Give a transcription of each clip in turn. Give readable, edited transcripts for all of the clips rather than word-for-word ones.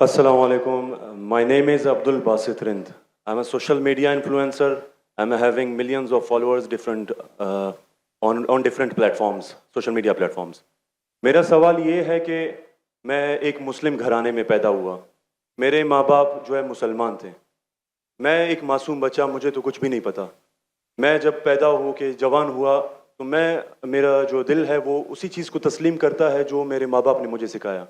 Assalamu alaikum. My name is Abdul Basit Rind. I'm a social media influencer. I'm having millions of followers on different platforms, social media platforms. मेरा सवाल ये है कि मैं एक मुस्लिम घराने में पैदा हुआ. मेरे माँ बाप जो है मुसलमान थे. मैं एक मासूम बच्चा, मुझे तो कुछ भी नहीं पता. मैं जब पैदा हो के जवान हुआ तो मेरा जो दिल है वो उसी चीज़ को तस्लीम करता है जो मेरे माँ बाप ने मुझे सिखाया.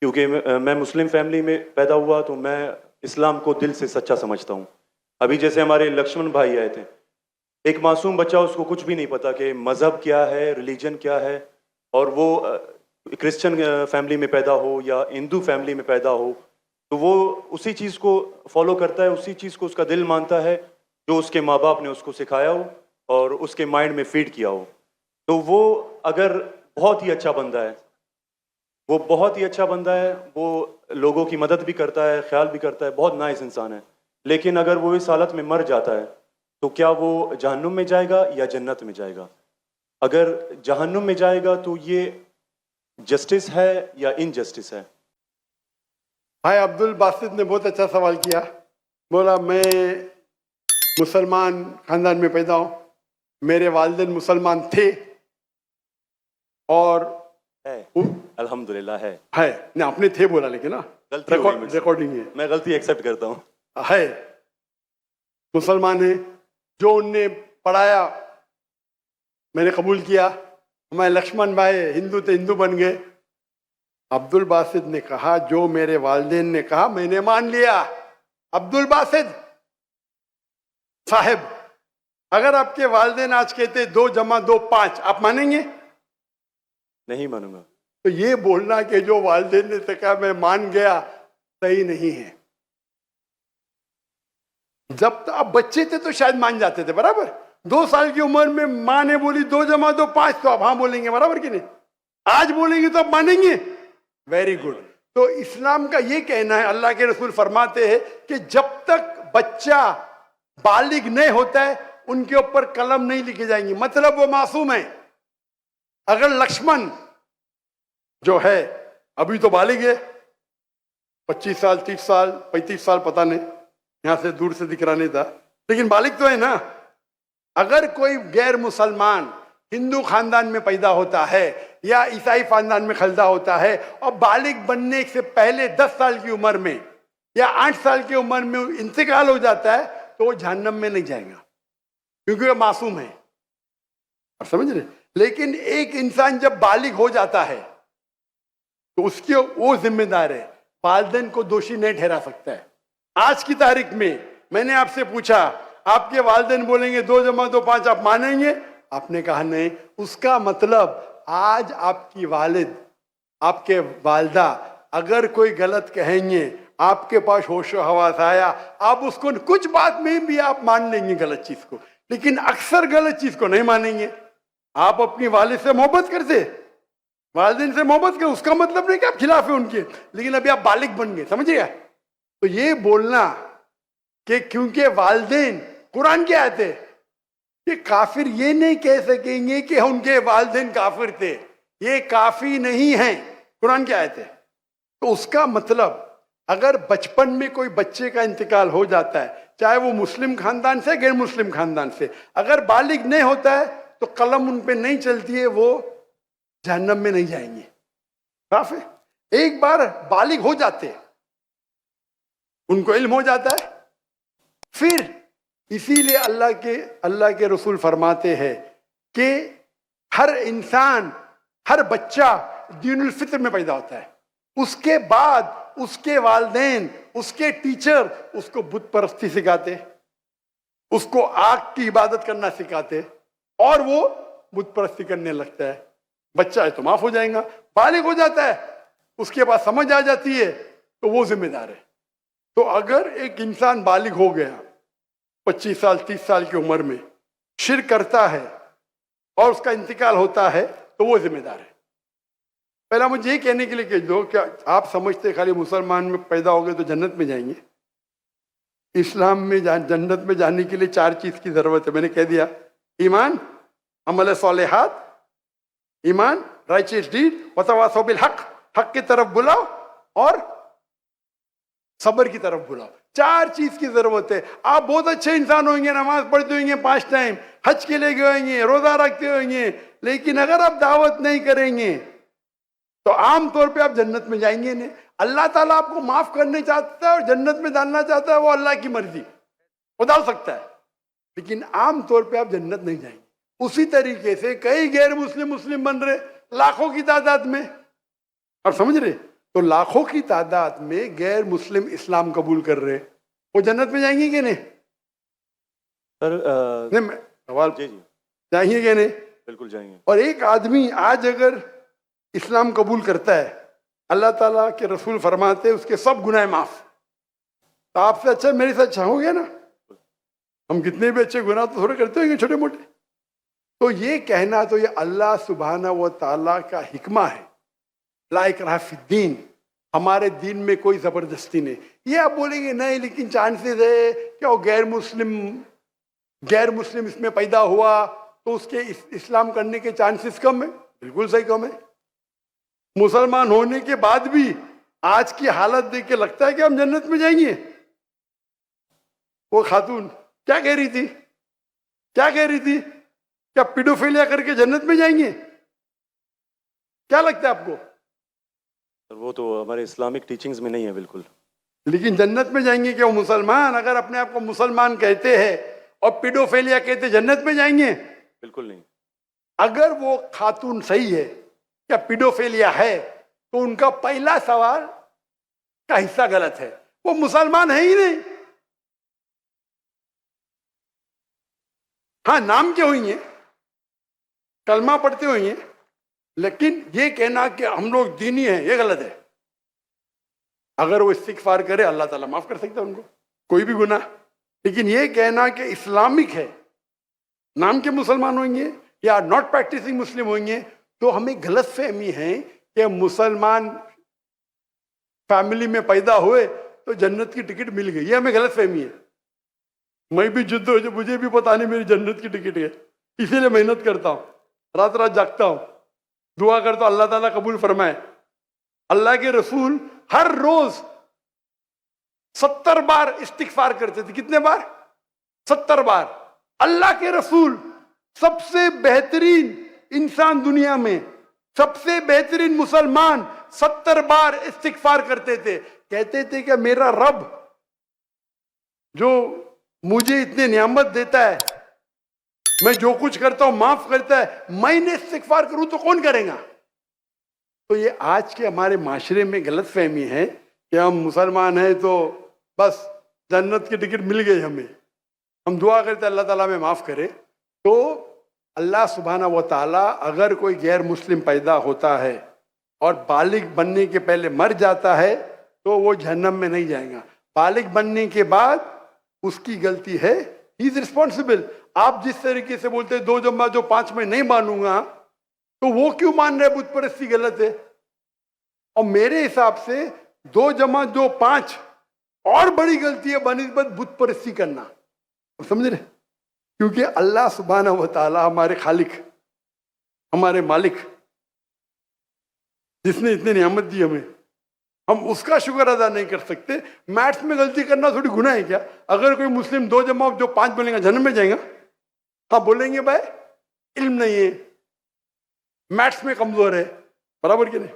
क्योंकि मैं मुस्लिम फैमिली में पैदा हुआ तो मैं इस्लाम को दिल से सच्चा समझता हूँ. अभी जैसे हमारे लक्ष्मण भाई आए थे, एक मासूम बच्चा, उसको कुछ भी नहीं पता कि मज़हब क्या है, रिलीजन क्या है, और वो क्रिश्चियन फैमिली में पैदा हो या हिंदू फैमिली में पैदा हो तो वो उसी चीज़ को फॉलो करता है, उसी चीज़ को उसका दिल मानता है जो उसके माँ बाप ने उसको सिखाया हो और उसके माइंड में फीड किया हो. तो वो अगर बहुत ही अच्छा बंदा है, वो बहुत ही अच्छा बंदा है, वो लोगों की मदद भी करता है, ख्याल भी करता है, बहुत नाइस इंसान है. लेकिन अगर वो इस हालत में मर जाता है तो क्या वो जहन्नुम में जाएगा या जन्नत में जाएगा? अगर जहन्नुम में जाएगा तो ये जस्टिस है या इनजस्टिस है? भाई अब्दुल बासित ने बहुत अच्छा सवाल किया. बोला मैं मुसलमान खानदान में पैदा हूँ, मेरे वालिदैन मुसलमान थे और है, अल्हम्दुलिल्लाह है. नहीं आपने थे बोला लेकिन ना गलती हो गई मुझसे. रिकॉर्डिंग है. मैं गलती एक्सेप्ट करता हूँ. है मुसलमान है, जो उनने पढ़ाया मैंने कबूल किया. हमारे लक्ष्मण भाई हिंदू थे, हिंदू बन गए. अब्दुल बासित ने कहा जो मेरे वालिदैन ने कहा मैंने मान लिया. अब्दुल बासित साहब, अगर आपके वालिदैन आज कहते 2 + 2 = 5, आप मानेंगे? नहीं मानूंगा. तो ये बोलना कि जो वालिदैन ने कहा मैं मान गया, सही नहीं है. जब तो आप बच्चे थे तो शायद मान जाते थे, बराबर. 2 साल की उम्र में माँ ने बोली 2 + 2 = 5, तो आप हाँ बोलेंगे, बराबर कि नहीं? आज बोलेंगे तो आप मानेंगे. Very good. तो इस्लाम का ये कहना है, अल्लाह के रसूल फरमाते हैं कि जब तक बच्चा बालिग नहीं होता है उनके ऊपर कलम नहीं लिखे जाएंगी, मतलब वो मासूम है. अगर लक्ष्मण जो है अभी तो बालिग है, 25 साल 30 साल 35 साल पता नहीं, यहां से दूर से दिख रहा नहीं था, लेकिन बालिग तो है ना. अगर कोई गैर मुसलमान हिंदू खानदान में पैदा होता है या ईसाई खानदान में पैदा होता है और बालिग बनने से पहले 10 साल की उम्र में या 8 साल की उम्र में इंतकाल हो जाता है तो वो जहन्नम में नहीं जाएगा, क्योंकि वो मासूम है. आप समझ रहे? लेकिन एक इंसान जब बालिग हो जाता है तो उसके वो जिम्मेदार है, वालिदैन को दोषी नहीं ठहरा सकता है. आज की तारीख में मैंने आपसे पूछा, आपके वालिदैन बोलेंगे 2 + 2 = 5, आप मानेंगे? आपने कहा नहीं. उसका मतलब आज आपकी वालिद, आपके वालदा अगर कोई गलत कहेंगे, आपके पास होशो हवास आया, आप उसको कुछ बात में भी आप मान लेंगे गलत चीज को, लेकिन अक्सर गलत चीज को नहीं मानेंगे. आप अपनी वालिद से मोहब्बत करते, वालिदैन से मोहब्बत कर, उसका मतलब नहीं कि आप खिलाफ है उनके, लेकिन अभी आप बालिग बन गए, समझिएगा. तो ये बोलना कि क्योंकि वालिदैन, कुरान क्या आयत है कि काफिर ये नहीं कह सकेंगे कि उनके वालिदैन काफिर थे, ये काफी नहीं है. कुरान क्या आयत है. तो उसका मतलब अगर बचपन में कोई बच्चे का इंतकाल हो जाता है, चाहे वो मुस्लिम खानदान से गैर मुस्लिम खानदान से, अगर बालिग नहीं होता है तो कलम उन पे नहीं चलती है, वो जहन्नम में नहीं जाएंगे. साफ है. एक बार बालिग हो जाते हैं, उनको इल्म हो जाता है, फिर इसीलिए अल्लाह के रसूल फरमाते हैं कि हर इंसान, हर बच्चा दीनुल फित्र में पैदा होता है. उसके बाद उसके वालिदैन, उसके टीचर उसको बुत परस्ती सिखाते, उसको आग की इबादत करना सिखाते, और वो बुत परस्ती करने लगता है. बच्चा है तो माफ हो जाएगा. बालिग हो जाता है, उसके बाद समझ आ जाती है, तो वो जिम्मेदार है. तो अगर एक इंसान बालिग हो गया 25 साल 30 साल की उम्र में, शिर्क करता है और उसका इंतकाल होता है, तो वो जिम्मेदार है. पहला मुझे ये कहने के लिए कह दो, क्या आप समझते खाली मुसलमान में पैदा हो गए तो जन्नत में जाएंगे? इस्लाम में जन्नत में जाने के लिए 4 चीज की जरूरत है. मैंने कह दिया, ईमान, अमल सालेहात, ईमान, राइचियस डीड, वतवासौ बिल हक, हक की तरफ बुलाओ और सब्र की तरफ बुलाओ। 4 चीज की जरूरत है। आप बहुत अच्छे इंसान होंगे, नमाज पढ़ते होंगे 5 टाइम, हज के लिए गए होंगे, रोजा रखते होंगे, लेकिन अगर आप दावत नहीं करेंगे तो आमतौर पे आप जन्नत में जाएंगे नहीं। अल्लाह ताला आपको माफ करने चाहता है और जन्नत में डालना चाहता है, वो अल्लाह की मर्जी, वो डाल सकता है, लेकिन आमतौर पे आप जन्नत नहीं जाएंगे। उसी तरीके से कई गैर मुस्लिम मुस्लिम बन रहे लाखों की तादाद में, और समझ रहे, तो लाखों की तादाद में गैर मुस्लिम इस्लाम कबूल कर रहे, वो जन्नत में जाएंगे कि नहीं? सर नहीं, मैं सवाल, जी जी जाएंगे कि नहीं? बिल्कुल जाएंगे। और एक आदमी आज अगर इस्लाम कबूल करता है, अल्लाह ताला के रसूल फरमाते उसके सब गुनाह माफ। तो आपसे अच्छा मेरे साथ अच्छा हो गया ना। हम कितने भी अच्छे गुनाह तो थोड़े करते होंगे छोटे मोटे। तो ये कहना, तो ये अल्लाह सुब्हाना व ताला का हिकमा है, ला इकराह फिद्दीन, हमारे दीन में कोई जबरदस्ती नहीं। ये आप बोलेंगे नहीं लेकिन चांसेस है क्या वो गैर मुस्लिम इसमें पैदा हुआ तो उसके इस्लाम करने के चांसेस कम है। बिल्कुल सही कम है। मुसलमान होने के बाद भी आज की हालत देख के लगता है कि हम जन्नत में जाएंगे। वो खातून क्या कह रही थी, क्या कह रही थी? क्या पीडोफिलिया करके जन्नत में जाएंगे? क्या लगता है आपको? सर वो तो हमारे इस्लामिक टीचिंग्स में नहीं है बिल्कुल। लेकिन जन्नत में जाएंगे क्या वो मुसलमान? अगर अपने आप को मुसलमान कहते हैं और पीडोफिलिया कहते, जन्नत में जाएंगे? बिल्कुल नहीं। अगर वो खातून सही है, क्या पीडोफिलिया है, तो उनका पहला सवाल का हिस्सा गलत है। वो मुसलमान है ही नहीं। हाँ, नाम के होंगे, कलमा पढ़ते होंगे, लेकिन ये कहना कि हम लोग दीनी हैं, ये गलत है। अगर वो इस्तिगफार करे अल्लाह ताला माफ कर सकता है उनको, कोई भी गुनाह। लेकिन ये कहना कि इस्लामिक है, नाम के मुसलमान होंगे या नॉट प्रैक्टिसिंग मुस्लिम होंगे, तो हमें गलत फहमी है कि मुसलमान फैमिली में पैदा हुए तो जन्नत की टिकट मिल गई। ये हमें गलत फहमी है। मैं भी जिद्द हो, मुझे भी पता नहीं मेरी जन्नत की टिकट है, इसीलिए मेहनत करता हूँ, रात रात जागता हूँ, दुआ करता हूँ अल्लाह ताला कबूल फरमाए। अल्लाह के रसूल हर रोज 70 बार इस्तिगफार करते थे। कितने बार? 70 बार। अल्लाह के रसूल सबसे बेहतरीन इंसान दुनिया में, सबसे बेहतरीन मुसलमान 70 बार इस्तिगफार करते थे। कहते थे कि मेरा रब जो मुझे इतने नियामत देता है, मैं जो कुछ करता हूं माफ करता है, मैंने इस्तिगफार करूं तो कौन करेगा? तो ये आज के हमारे माशरे में गलत फहमी है कि हम मुसलमान हैं तो बस जन्नत की टिकट मिल गई हमें, हम दुआ करते अल्लाह ताला में माफ करे। तो अल्लाह सुब्हाना व ताला अगर कोई गैर मुस्लिम पैदा होता है और बालिग बनने के पहले मर जाता है तो वो जहन्नम में नहीं जाएगा। बालिग बनने के बाद उसकी गलती है, ही इज रिस्पॉन्सिबल। आप जिस तरीके से बोलते हैं 2 जमा जो 5 में नहीं मानूंगा, तो वो क्यों मान रहे बुत परस्ती गलत है? और मेरे हिसाब से 2 जमा जो 5 और बड़ी गलती है बनिस्बत बुत परस्ती करना। समझ रहे? क्योंकि अल्लाह सुब्हाना व ताला हमारे खालिक, हमारे मालिक, जिसने इतनी नियामत दी हमें, हम उसका शुक्र अदा नहीं कर सकते। मैथ्स में गलती करना थोड़ी गुनाह है क्या? अगर कोई मुस्लिम 2 जमा जो 5 बोलेंगे जन्नत में जाएगा? हाँ बोलेंगे भाई इल्म नहीं है, मैथ्स में कमजोर है, बराबर कि नहीं?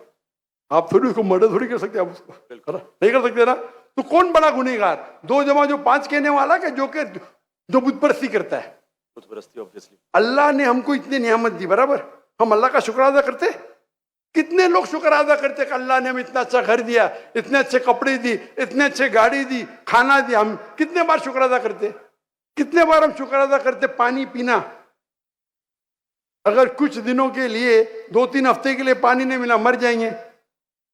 आप थोड़ी उसको मर्डर थोड़ी कर सकते, आप उसको नहीं कर सकते ना। तो कौन बड़ा गुनहगार? 2 जमा जो 5 कहने वाला क्या जो बुत परस्ती करता है? बुत परस्ती ऑब्वियसली। अल्लाह अल्लाह ने हमको इतनी नियामत दी, बराबर, हम अल्लाह का शुक्र अदा करते? कितने लोग शुक्र अदा करते कि अल्लाह ने हमें इतना अच्छा घर दिया, इतने अच्छे कपड़े दी, इतने अच्छे गाड़ी दी, खाना दिया। हम कितने बार शुक्र अदा करते? कितने बार हम शुक्र अदा करते? पानी पीना, अगर कुछ दिनों के लिए 2-3 हफ्ते के लिए पानी नहीं मिला मर जाएंगे,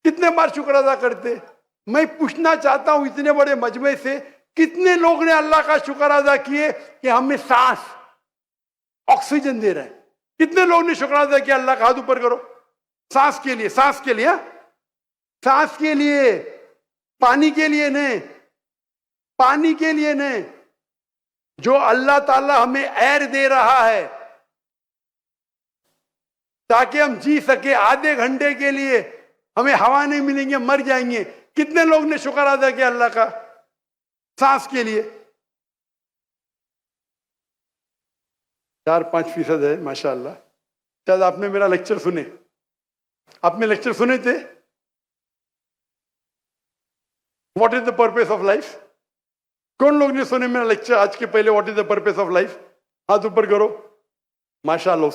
कितने बार शुक्र अदा करते? मैं पूछना चाहता हूं इतने बड़े मजमे से कितने लोग ने अल्लाह का शुक्र अदा किए कि हमें सांस, ऑक्सीजन दे रहे हैं? कितने लोग ने शुक्र अदा किया? अल्लाह का हाथ ऊपर करो। सांस के लिए, सांस के लिए, सांस के लिए, पानी के लिए नहीं, पानी के लिए नहीं। जो अल्लाह ताला हमें एयर दे रहा है ताकि हम जी सके, आधे घंटे के लिए हमें हवा नहीं मिलेंगे मर जाएंगे। कितने लोग ने शुक्र अदा किया अल्लाह का सांस के लिए? 4-5% है माशाअल्लाह। शायद आपने मेरा लेक्चर सुने, आपने लेक्चर सुने थे what is the purpose of life? कौन लोग ने सुने मेरा लेक्चर आज के पहले? What is the purpose of life? हाथ ऊपर करो। माशाअल्लाह,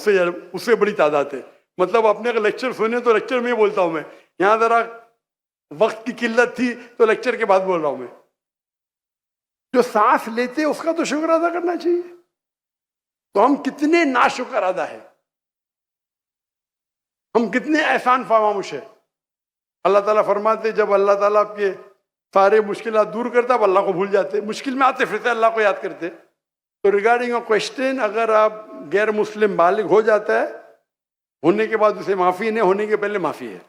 उससे बड़ी तादाद है। मतलब आपने अगर लेक्चर सुने तो लेक्चर में बोलता हूं मैं, यहां जरा वक्त की किल्लत थी तो लेक्चर के बाद बोल रहा हूं मैं। जो सांस लेते उसका तो शुक्र अदा करना चाहिए। तो हम कितने नाशुक्र अदा है, हम कितने एहसान फरामोश है। अल्लाह ताला फरमाते जब अल्लाह ताला आपके सारे मुश्किलात दूर करता अब अल्लाह को भूल जाते, मुश्किल में आते फिरते अल्लाह को याद करते। तो रिगार्डिंग अ क्वेश्चन, अगर आप गैर मुस्लिम बालिग हो जाता है, होने के बाद उसे माफी नहीं, होने के पहले माफी है।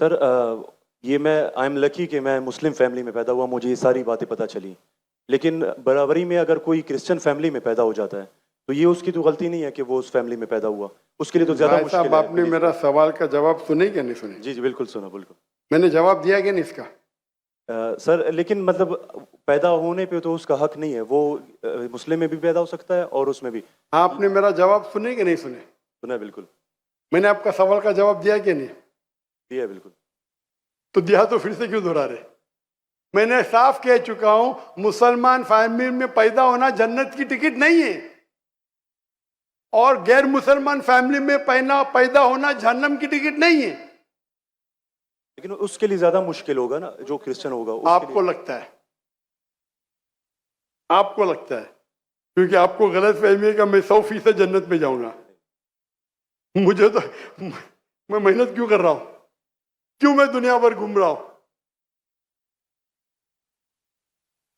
सर ये मैं आई एम लकी कि मैं मुस्लिम फैमिली में पैदा हुआ, मुझे ये सारी बातें पता चली। लेकिन बराबरी में अगर कोई क्रिश्चियन फैमिली में पैदा हो जाता है तो ये उसकी तो गलती नहीं है कि वो उस फैमिली में पैदा हुआ, उसके लिए तो ज्यादा मुश्किल है। आपने मेरा सवाल का जवाब सुने क्या नहीं सुने? जी जी बिल्कुल सुना, बिल्कुल मैंने जवाब दिया कि नहीं इसका? सर लेकिन मतलब पैदा होने पे तो उसका हक नहीं है, वो मुस्लिम में भी पैदा हो सकता है और उसमें भी। आपने मेरा जवाब सुने कि नहीं सुने? सुना है बिल्कुल। मैंने आपका सवाल का जवाब दिया कि नहीं? दिया है बिल्कुल। तो दिया तो फिर से क्यों दोहरा रहे? मैंने साफ कह चुका हूं, मुसलमान फैमिली में पैदा होना जन्नत की टिकट नहीं है, और गैर मुसलमान फैमिली में पैदा होना जहन्नम की टिकट नहीं है। लेकिन उसके लिए ज्यादा मुश्किल होगा ना जो क्रिश्चियन होगा। आपको लगता है, आपको लगता है, क्योंकि आपको गलत फहमी है कि मैं 100% जन्नत में जाऊंगा। मुझे तो, मैं मेहनत क्यों कर रहा हूं, क्यों मैं दुनिया भर घूम रहा हूं,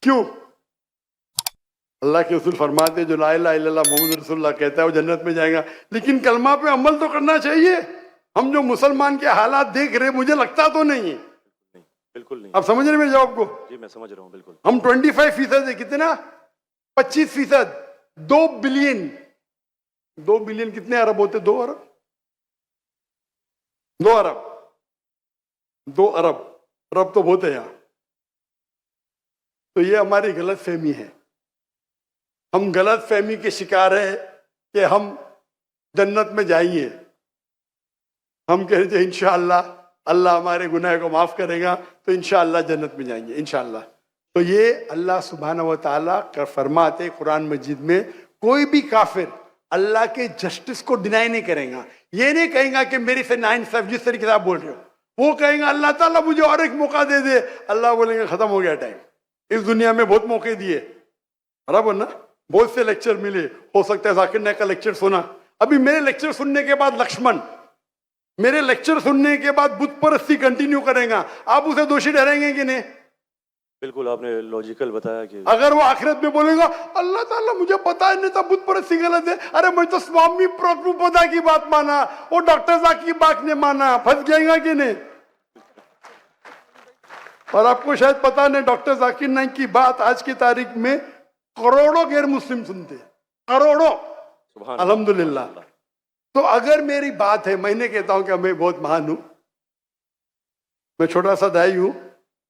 क्यों? अल्लाह के रसूल फरमाते जो ला इलाहा इल्लल्लाह मोहम्मद रसूलुल्लाह कहता है वो जन्नत में जाएगा। लेकिन कलमा पे अमल तो करना चाहिए। हम जो मुसलमान के हालात देख रहे, मुझे लगता तो नहीं है। नहीं, बिल्कुल नहीं। आप समझ रहे मेरे जवाब को? जी मैं समझ रहा हूँ बिल्कुल। हम 25% है, कितना? 25%। 2 बिलियन, 2 बिलियन कितने अरब होते? 2 अरब, 2 अरब, 2 अरब, अरब तो बहुत है यहाँ। तो ये हमारी गलत फहमी है, हम गलत फहमी के शिकार है कि हम जन्नत में जाएंगे। हम कह रहे थे इंशाअल्लाह अल्लाह हमारे गुनाह को माफ करेगा तो इंशाअल्लाह जन्नत में जाएंगे इंशाअल्लाह। तो ये अल्लाह सुब्हानहू व तआला का फरमाते कुरान मजीद में, कोई भी काफिर अल्लाह के जस्टिस को डिनाई नहीं करेगा। ये नहीं कहेगा कि मेरी से नाइंसाफ, जिस तरीके से आप बोल रहे हो, वो कहेगा अल्लाह ताला मुझे और एक मौका दे दे। अल्लाह बोलेंगे खत्म हो गया टाइम, इस दुनिया में बहुत मौके दिए, बराबर ना? बहुत से लेक्चर मिले, हो सकता है जाकिर नायक का लेक्चर सुना। अभी मेरे लेक्चर सुनने के बाद लक्ष्मण, मेरे लेक्चर सुनने के बाद बुत परस्ती कंटिन्यू करेगा, आप उसे दोषी ठहरेंगे कि नहीं? बिल्कुल, आपने लॉजिकल बताया कि अगर वो आखिरत में बोलेगा अल्लाह ताला मुझे पता ही नहीं था बुत परस्ती गलत है, अरे मैं तो स्वामी प्रभुपदा की बात माना, वो डॉक्टर साहब की बात ने माना, फंस जाएगा कि नहीं? और आपको शायद पता नहीं, डॉक्टर जाकिर नाइक की बात आज की तारीख में करोड़ों गैर मुस्लिम सुनते हैं, करोड़ों, अल्हम्दुलिल्लाह। तो अगर मेरी बात है, मैंने कहता हूं कि मैं बहुत महान हूं, मैं छोटा सा दाई हूं,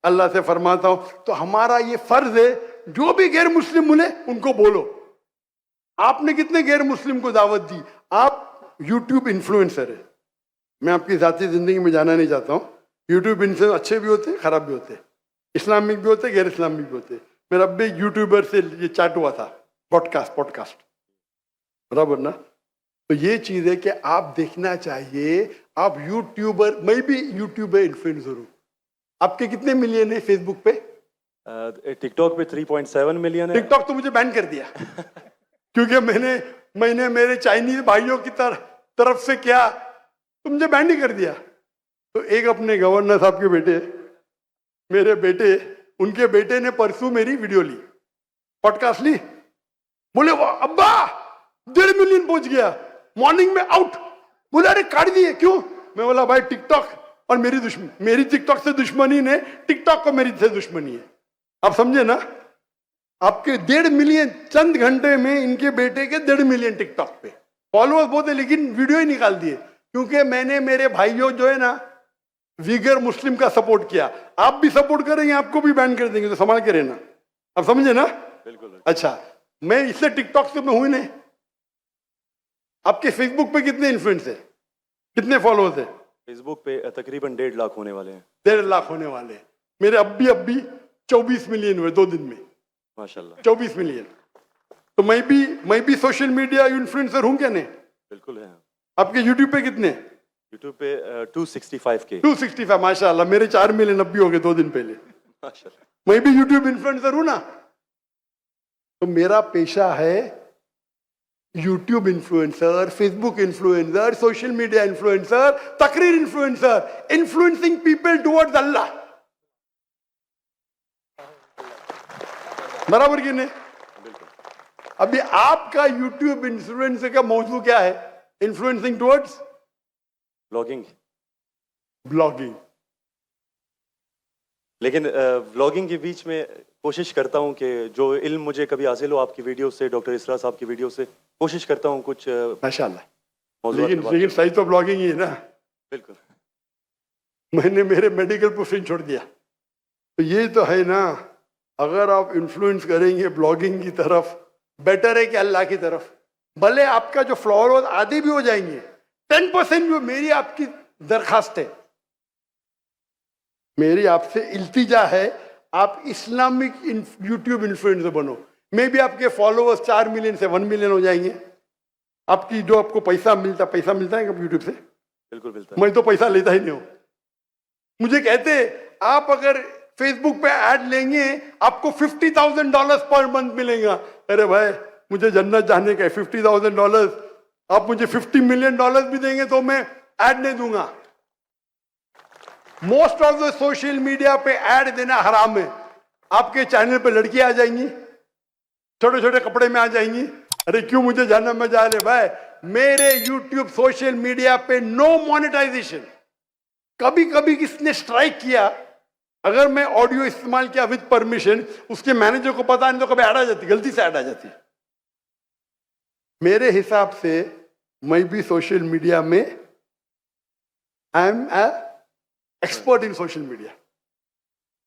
अल्लाह से फरमाता हूं, तो हमारा ये फर्ज है जो भी गैर मुस्लिम मिले उनको बोलो। आपने कितने गैर मुस्लिम को दावत दी? आप यूट्यूब इन्फ्लुएंसर है, मैं आपकी जाती जिंदगी में जाना नहीं चाहता हूं। यूट्यूब इन्फ्लुएंसर अच्छे भी होते, खराब भी होते, इस्लामिक भी होते, गैर इस्लामिक भी होते। मेरा अब भी यूट्यूबर से ये चैट हुआ था, पॉडकास्ट, बराबर ना? तो ये चीज है कि आप देखना चाहिए, आप यूट्यूबर, मैं भी यूट्यूबर इन्फ्लुएंसर हूं। आपके कितने मिलियन है फेसबुक पे? टिकटॉक पे 3.7 मिलियन है। टिकटॉक तो मुझे बैन कर दिया क्योंकि मैंने मेरे चाइनीज भाइयों की तरफ से क्या, तो मुझे बैन ही कर दिया। तो एक अपने गवर्नर साहब के बेटे, मेरे बेटे, उनके बेटे ने परसों मेरी वीडियो ली, पॉडकास्ट ली, बोले वाह अब्बा 1.5 मिलियन पहुंच गया, मॉर्निंग में आउट। बोले अरे काट दिए, क्यों? मैं बोला भाई टिकटॉक और मेरी टिकटॉक से दुश्मनी ने, टिकटॉक को मेरी से दुश्मनी है। आप समझे ना? आपके 1.5 मिलियन चंद घंटे में, इनके बेटे के 1.5 मिलियन टिकटॉक पे फॉलोअर्स बहुत है, लेकिन वीडियो ही निकाल दिए। क्योंकि मैंने, मेरे भाइयों जो है ना, वीगर मुस्लिम का सपोर्ट किया, आप भी सपोर्ट करेंगे, आपको भी बैन कर देंगे, तो संभाल के रहना। आप समझे ना? बिल्कुल। अच्छा, मैं इससे टिकटॉक से मैं हुई नहीं। आपके फेसबुक पे कितने इन्फ्लुएंस है, कितने फॉलोअर्स है? फेसबुक पे तकरीबन 1.5 लाख होने वाले हैं। 1.5 लाख होने वाले हैं। मेरे अब भी 24 मिलियन हुए 2 दिन में, माशाल्लाह। 24 मिलियन। तो मैं भी सोशल मीडिया इन्फ्लुएंसर हूं क्या? नहीं, बिल्कुल है। आपके यूट्यूब पे कितने? यूट्यूब पे 265 के। 265, माशाल्लाह। मेरे 4 मिलियन अब भी हो गए 2 दिन पहले। माशाल्लाह। मैं भी यूट्यूब इन्फ्लुएंसर हूं ना। तो मेरा पेशा है YouTube influencer, Facebook influencer, social media influencer, तकरीर इन्फ्लुएंसर, इन्फ्लुएंसिंग पीपल टुवर्ड्स अल्लाह। बराबर कि नहीं? अभी आपका यूट्यूब इन्फ्लुएंसर का मौजू क्या है? Influencing towards blogging. ब्लॉगिंग। लेकिन व्लॉगिंग के बीच में कोशिश करता हूँ कि जो इल्म मुझे कभी हासिल हो आपकी वीडियो से, डॉक्टर इसरा साहब की वीडियो से, कोशिश करता हूँ कुछ माशाल्लाह। मौज़ूआत पे बात लेकिन सही तो ब्लॉगिंग ही है ना। बिल्कुल। मैंने मेरे मेडिकल प्रोफेशन छोड़ दिया, तो ये तो है ना। अगर आप इन्फ्लुएंस करेंगे ब्लॉगिंग की तरफ, बेटर है कि अल्लाह की तरफ। भले आपका जो फॉलोअर्स आधे भी हो जाएंगे, 10% जो मेरी आपकी दरखास्त है, मेरी आपसे इल्तिजा है, आप इस्लामिक यूट्यूब इन्फ्लुएंसर बनो। मे भी आपके फॉलोअर्स 4 मिलियन से 1 मिलियन हो जाएंगे। आपकी जो आपको पैसा मिलता है यूट्यूब से? बिल्कुल मिलता है। मैं तो पैसा लेता ही नहीं हूं। मुझे कहते आप अगर फेसबुक पे ऐड लेंगे आपको $50,000 पर मंथ मिलेगा। अरे भाई, मुझे जन्नत जाने का है, $50,000 आप मुझे $50 मिलियन भी देंगे तो मैं ऐड नहीं दूंगा। Most of the social media पे ऐड देना हराम है। आपके चैनल पे लड़कियां आ जाएंगी, छोटे छोटे कपड़े में आ जाएंगी। अरे क्यों मुझे जहन्नम में जा रहे भाई? मेरे यूट्यूब सोशल मीडिया पे नो मोनेटाइजेशन। कभी कभी किसने स्ट्राइक किया, अगर मैं ऑडियो इस्तेमाल किया विद परमिशन, उसके मैनेजर को पता नहीं तो कभी ऐड आ जाती, गलती से ऐड आ जाती। मेरे हिसाब से मैं भी सोशल मीडिया में I am a expert in social media.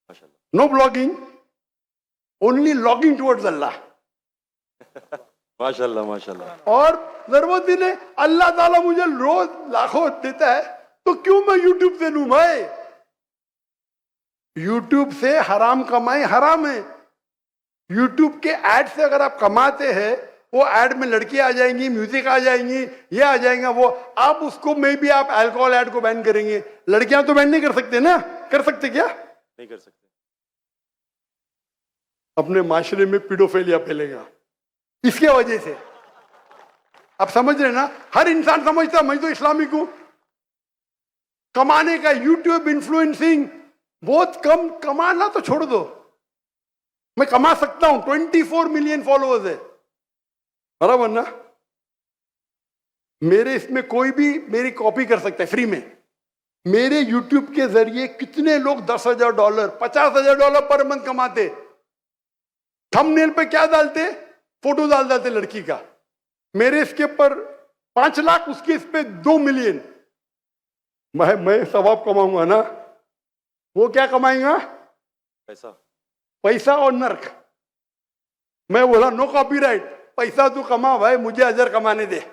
माशाल्लाह। No blogging, only logging towards Allah. माशाल्लाह माशाल्लाह। और जरूरत ही नहीं, अल्लाह ताला मुझे रोज लाखों देता है, तो क्यों मैं यूट्यूब से लूं भाई? यूट्यूब से हराम कमाई हराम है। यूट्यूब के ऐड से अगर आप कमाते हैं, वो ऐड में लड़कियां आ जाएंगी, म्यूजिक आ जाएंगी, ये आ जाएगा वो, आप उसको में भी आप अल्कोहल ऐड को बैन करेंगे। लड़कियां तो बैन नहीं कर सकते ना? कर सकते क्या? नहीं कर सकते। अपने माशरे में पीडोफिलिया फैलेगा इसके वजह से। आप समझ रहे ना? हर इंसान समझता मैं तो इस्लामिक हूं। कमाने का यूट्यूब इन्फ्लुएंसिंग बहुत कम, कमाना तो छोड़ दो, मैं कमा सकता हूं। 24 मिलियन फॉलोअर्स है, बराबर ना? मेरे इसमें कोई भी मेरी कॉपी कर सकता है फ्री में। मेरे यूट्यूब के जरिए कितने लोग $10,000, $50,000 पर मंथ कमाते। थंबनेल पे क्या डालते? फोटो डाल देते लड़की का। मेरे इसके पर 5 लाख, उसके इस पे 2 मिलियन। मैं सवाब कमाऊंगा ना, वो क्या कमाएगा? पैसा और नर्क। मैं बोला नो कॉपीराइट, पैसा तू कमा भाई, मुझे अजर कमाने दे।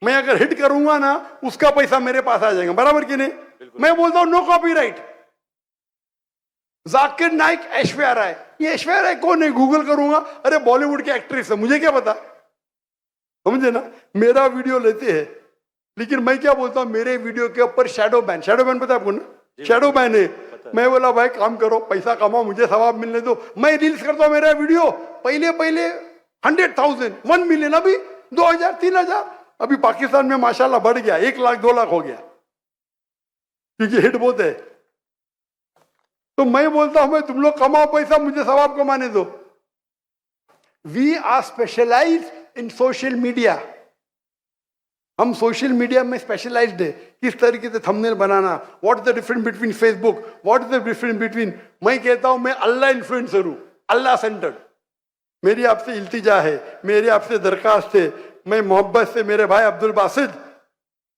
मैं अगर हिट करूंगा ना, उसका पैसा मेरे पास आ जाएगा, बराबर कि नहीं? मैं बोलता हूं नो कॉपीराइट। जाकिर नाइक, ऐश्वर्या राय, ये ऐश्वर्या राय कौन है? गूगल करूंगा, अरे बॉलीवुड की एक्ट्रेस है, मुझे क्या पता? समझे ना? मेरा वीडियो लेते हैं, लेकिन मैं क्या बोलता हूं, मेरे वीडियो के ऊपर शैडो बैन पता है आपको ना? शैडो बैन है। मैं बोला भाई काम करो, पैसा कमाओ, मुझे सवाब मिलने दो। मैं रील्स करता हूं, मेरा वीडियो पहले 100,000, 1 मिलियन, अभी 2,000, 3,000। अभी पाकिस्तान में माशाल्लाह बढ़ गया, 1 लाख 2 लाख हो गया, क्योंकि हिट बहुत है। तो मैं बोलता हूं मैं तुम लोग कमाओ पैसा, मुझे सवाब कमाने दो। We are specialize in social media. हम सोशल मीडिया में स्पेशलाइज्ड है। किस तरीके से थंबनेल बनाना, what is the difference between Facebook, what is the difference between. मैं कहता हूं मैं अल्लाह इन्फ्लुएंसर हूं, अल्लाह सेंटर्ड। मेरी आपसे इल्तिजा है, मेरी आपसे दरखास्त है, मैं मोहब्बत से मेरे भाई अब्दुल बासित,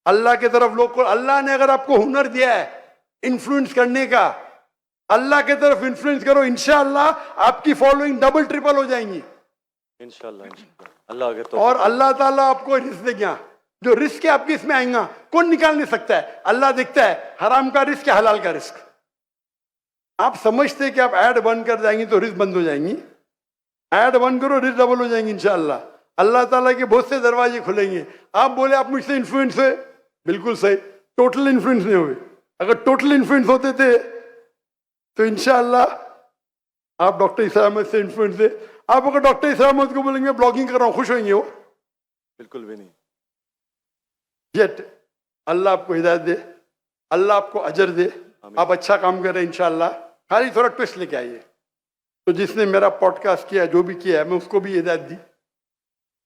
अल्लाह की तरफ लोग को, अल्लाह ने अगर आपको हुनर दिया है, इन्फ्लुएंस करने का, अल्लाह के तरफ इन्फ्लुएंस करो, इंशाअल्लाह आपकी फॉलोइंग डबल ट्रिपल हो जाएंगी। इंशाल्लाह इंशाल्लाह अल्लाह आगे तो और अल्लाह ताला आपको रिस्क देगा, जो रिस्क है आपके इसमें आएगा कौन निकाल नहीं सकता है, अल्लाह देखता है हराम का रिस्क है हलाल का रिस्क। आप समझते कि आप ऐड बंद कर जाएंगी तो रिस्क बंद हो जाएंगी, ऐड बंद करो रिस्क डबल हो जाएंगी इंशाअल्लाह। अल्लाह ताला के बहुत से दरवाजे खुलेंगे। आप बोले आप मुझसे इन्फ्लुएंस हुए, बिल्कुल सही, टोटल इन्फ्लुएंस नहीं हुए। अगर टोटल इन्फ्लुएंस होते थे तो इंशाअल्लाह आप डॉक्टर इसरार अहमद से इन्फ्लुएंस थे। आप अगर डॉक्टर इसरार अहमद को बोलेंगे ब्लॉगिंग कर रहा हूं, खुश होंगे वो? बिल्कुल भी नहीं। येट अल्लाह आपको हिदायत दे, अल्लाह आपको अजर दे, आप अच्छा काम कर रहे हैं इंशाअल्लाह। खाली थोड़ा ट्विस्ट लेके आइए। तो जिसने मेरा पॉडकास्ट किया, जो भी किया है, मैं उसको भी हिदायत दी,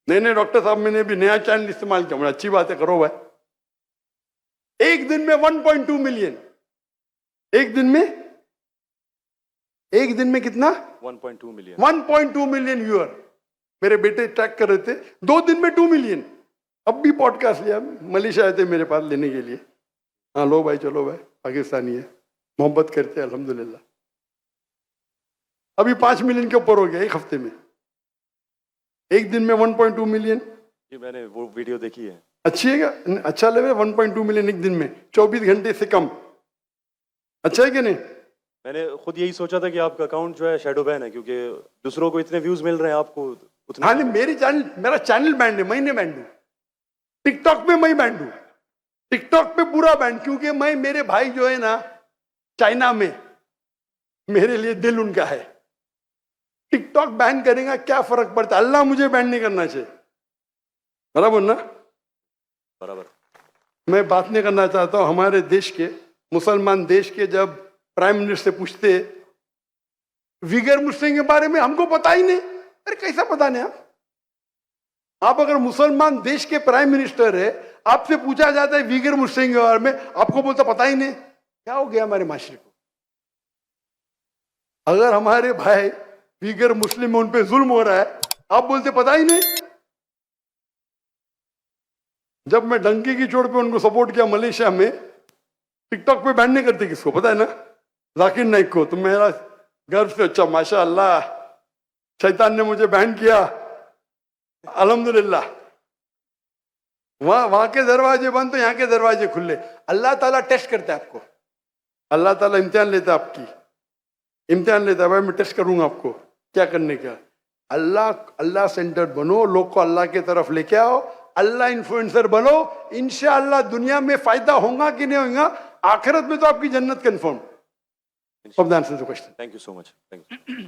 नहीं नहीं डॉक्टर साहब मैंने भी नया चैनल इस्तेमाल किया, मैंने अच्छी बात है, करो भाई। एक दिन में 1.2 मिलियन, एक दिन में कितना? 1.2 मिलियन 1.2 मिलियन व्यूअर। मेरे बेटे ट्रैक कर रहे थे, 2 दिन में 2 मिलियन। अब भी पॉडकास्ट लिया, मलेशिया आए थे मेरे पास लेने के लिए। हाँ लो भाई, चलो भाई, पाकिस्तानी है, मोहब्बत करते हैं अल्हम्दुलिल्लाह। अभी 5 मिलियन के ऊपर हो गया एक हफ्ते में, एक दिन में 1.2 मिलियन। जी मैंने वो वीडियो देखी है। अच्छी है क्या? अच्छा लगे 1.2 मिलियन एक दिन में, 24 घंटे से कम, अच्छा है कि नहीं? मैंने खुद यही सोचा था कि आपका अकाउंट जो है शैडो बैन है, क्योंकि दूसरों को इतने व्यूज मिल रहे हैं, आपको उतने। हाँ नहीं, मेरा चैनल बैंड है, मैं नहीं बैंड हूं। टिकटॉक पे मैं बैंड हूं, टिकटॉक पे पूरा बैंड, क्योंकि मेरे भाई जो है ना चाइना में, मेरे लिए दिल उनका है। टिकटॉक बैन करेगा क्या फर्क पड़ता है, अल्लाह मुझे बैन नहीं करना चाहिए, बराबर ना? बराबर। मैं बात नहीं करना चाहता हूं हमारे देश के, मुसलमान देश के, जब प्राइम मिनिस्टर से पूछते विगर मुस्लिम के बारे में, हमको पता ही नहीं। अरे कैसा पता नहीं? आप अगर मुसलमान देश के प्राइम मिनिस्टर है, आपसे पूछा जाता है विगर मुस्लिम के बारे में, आपको बोलता पता ही नहीं। क्या हो गया हमारे माशरे को? अगर हमारे भाई विगर मुस्लिम में, उन पे जुल्म हो रहा है, आप बोलते पता ही नहीं। जब मैं डंकी की चोट पे उनको सपोर्ट किया मलेशिया में, टिकटॉक पे बैन नहीं करते, किसको पता है ना? जाकिर नाइक को। तो मेरा गर्व से, अच्छा माशाअल्लाह, शैतान ने मुझे बैन किया, अल्हम्दुलिल्लाह। वहां के दरवाजे बंद तो यहाँ के दरवाजे खुले। अल्लाह ताला टेस्ट करता है आपको, अल्लाह ताला इम्तिहान लेता है, आपकी इम्तिहान लेता है, भाई मैं टेस्ट करूंगा आपको क्या करने का। अल्लाह सेंटर्ड बनो, लोग को अल्लाह की तरफ लेके आओ, अल्लाह इन्फ्लुएंसर बनो, इंशाअल्लाह दुनिया में फायदा होगा कि नहीं होगा, आखिरत में तो आपकी जन्नत confirm. Thank you so much. Thank you.